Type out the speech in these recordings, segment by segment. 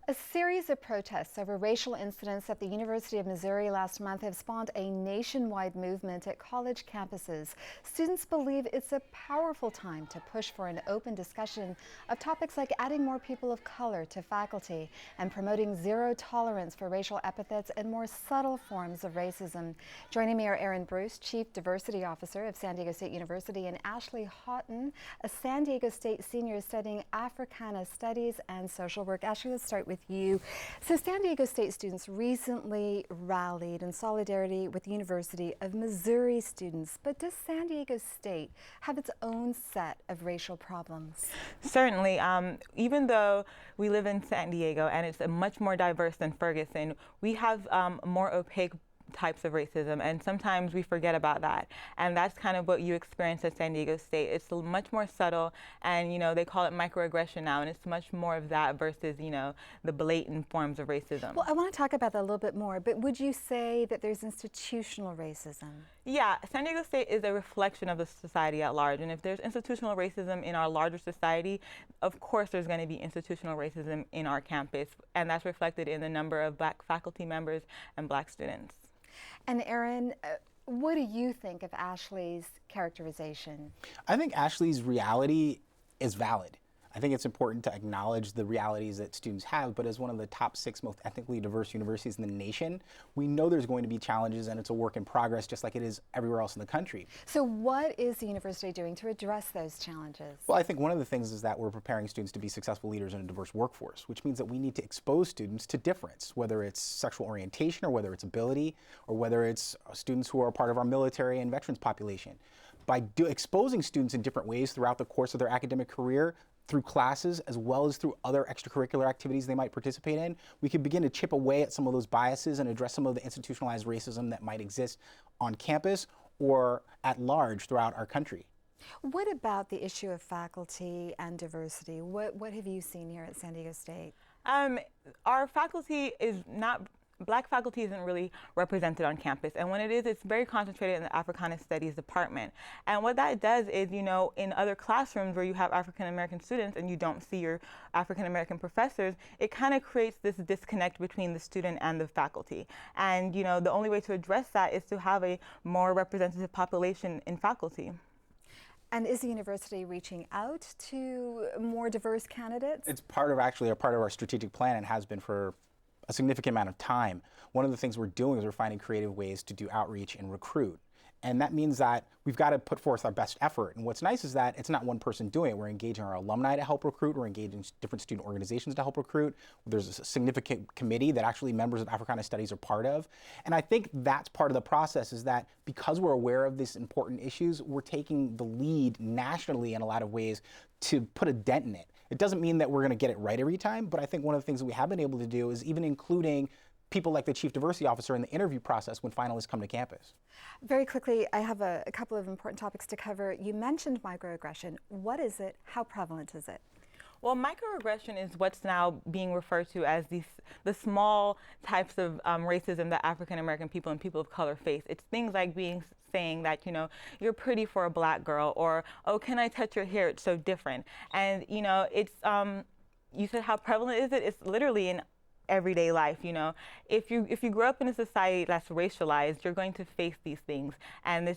A series of protests over racial incidents at the University of Missouri last month have spawned a nationwide movement at college campuses. Students believe it's a powerful time to push for an open discussion of topics like adding more people of color to faculty and promoting zero tolerance for racial epithets and more subtle forms of racism. Joining me are Erin Bruce, Chief Diversity Officer of San Diego State University, and Ashley Haughton, a San Diego State senior studying Africana Studies and Social Work. Ashley, let's start with you. So San Diego State students recently rallied in solidarity with the University of Missouri students, but does San Diego State have its own set of racial problems? Certainly. Even though we live in San Diego and it's much more diverse than Ferguson, we have more opaque types of racism, and sometimes we forget about that, and that's kind of what you experience at San Diego State. It's much more subtle, and they call it microaggression now, and it's much more of that versus the blatant forms of racism. Well, I want to talk about that a little bit more, but would you say that there's institutional racism? Yeah, San Diego State is a reflection of the society at large, and if there's institutional racism in our larger society, of course there's going to be institutional racism in our campus, and that's reflected in the number of Black faculty members and Black students. And Erin, what do you think of Ashley's characterization? I think Ashley's reality is valid. I think it's important to acknowledge the realities that students have, but as one of the top 6 most ethnically diverse universities in the nation, we know there's going to be challenges, and it's a work in progress just like it is everywhere else in the country. So what is the university doing to address those challenges? Well, I think one of the things is that we're preparing students to be successful leaders in a diverse workforce, which means that we need to expose students to difference, whether it's sexual orientation or whether it's ability or whether it's students who are part of our military and veterans population. By exposing students in different ways throughout the course of their academic career, through classes as well as through other extracurricular activities they might participate in, we can begin to chip away at some of those biases and address some of the institutionalized racism that might exist on campus or at large throughout our country. What about the issue of faculty and diversity? What have you seen here at San Diego State? Our faculty is not Black faculty isn't really represented on campus, and when it is, it's very concentrated in the Africana Studies department. And what that does is, in other classrooms where you have African American students and you don't see your African American professors, it kind of creates this disconnect between the student and the faculty. And the only way to address that is to have a more representative population in faculty. And is the university reaching out to more diverse candidates? It's part of our strategic plan and has been for a significant amount of time. One of the things we're doing is we're finding creative ways to do outreach and recruit. And that means that we've got to put forth our best effort. And what's nice is that it's not one person doing it. We're engaging our alumni to help recruit. We're engaging different student organizations to help recruit. There's a significant committee that actually members of Africana Studies are part of. And I think that's part of the process, is that because we're aware of these important issues, we're taking the lead nationally in a lot of ways to put a dent in it. It doesn't mean that we're going to get it right every time, but I think one of the things that we have been able to do is even including people like the Chief Diversity Officer in the interview process when finalists come to campus. Very quickly, I have a couple of important topics to cover. You mentioned microaggression. What is it? How prevalent is it? Well, microaggression is what's now being referred to as the small types of racism that African American people and people of color face. It's things like saying that, you're pretty for a Black girl, or, oh, can I touch your hair? It's so different. And, it's, you said how prevalent is it? It's literally in everyday life. If you grow up in a society that's racialized, you're going to face these things, and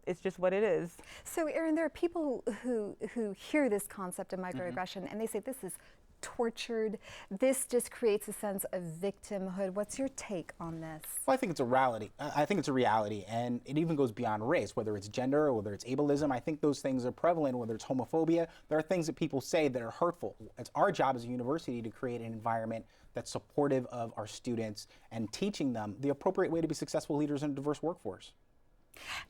it's just what it is. So, Erin, there are people who hear this concept of microaggression and they say this is tortured. This just creates a sense of victimhood. What's your take on this? Well, I think it's a reality. I think it's a reality, and it even goes beyond race, whether it's gender or whether it's ableism. I think those things are prevalent, whether it's homophobia. There are things that people say that are hurtful. It's our job as a university to create an environment that's supportive of our students and teaching them the appropriate way to be successful leaders in a diverse workforce.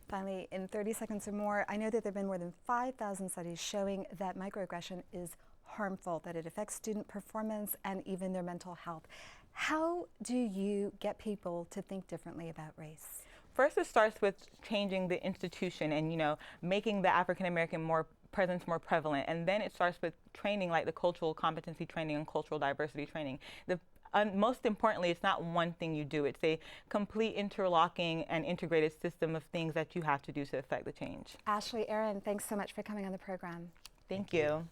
Finally, in 30 seconds or more, I know that there have been more than 5,000 studies showing that microaggression is harmful, that it affects student performance and even their mental health. How do you get people to think differently about race? First, it starts with changing the institution and, making the African American presence more prevalent. And then it starts with training, like the cultural competency training and cultural diversity training. Most importantly, it's not one thing you do. It's a complete interlocking and integrated system of things that you have to do to affect the change. Ashley, Erin, thanks so much for coming on the program. Thank you.